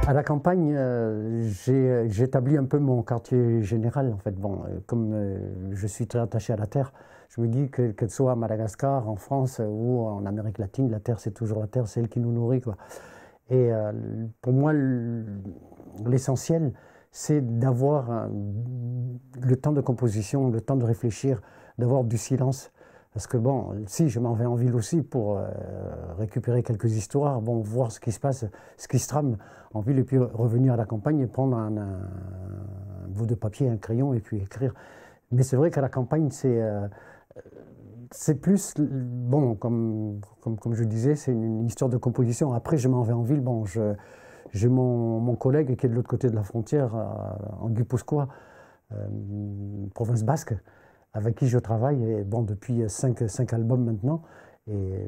À la campagne, j'ai établi un peu mon quartier général. En fait, bon, comme je suis très attaché à la terre, je me dis que ce soit à Madagascar, en France ou en Amérique latine, la terre, c'est toujours la terre, c'est elle qui nous nourrit, quoi. Et pour moi, l'essentiel, c'est d'avoir le temps de composition, le temps de réfléchir, d'avoir du silence. Parce que bon, si je m'en vais en ville aussi pour récupérer quelques histoires, bon, voir ce qui se passe, ce qui se trame en ville, et puis revenir à la campagne et prendre un bout de papier, un crayon et puis écrire. Mais c'est vrai qu'à la campagne, c'est plus, bon, comme je disais, c'est une histoire de composition. Après, je m'en vais en ville, bon, j'ai mon collègue qui est de l'autre côté de la frontière, en Guipuscoa, province basque, avec qui je travaille, et bon, depuis cinq albums maintenant. Et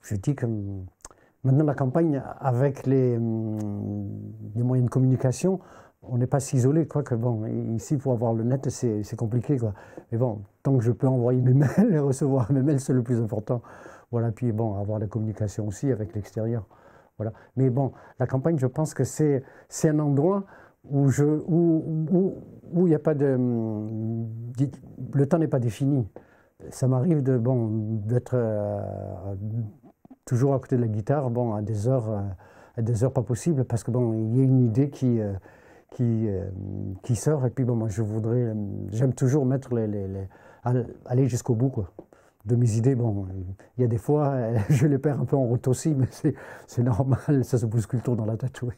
je dis que maintenant, la campagne, avec les moyens de communication, on n'est pas si isolé, quoi, que bon, ici, pour avoir le net, c'est compliqué, quoi. Mais bon, tant que je peux envoyer mes mails et recevoir mes mails, c'est le plus important. Voilà, puis bon, avoir la communication aussi avec l'extérieur. Voilà. Mais bon, la campagne, je pense que c'est un endroit où il n'y a pas de... Le temps n'est pas défini. Ça m'arrive d'être toujours à côté de la guitare, bon, à des heures pas possibles, parce que bon, il y a une idée qui sort, et puis bon, moi j'aime toujours mettre aller jusqu'au bout, quoi, de mes idées. Bon, il y a des fois, je les perds un peu en route aussi, mais c'est normal, ça se bouscule trop dans la tête, oui.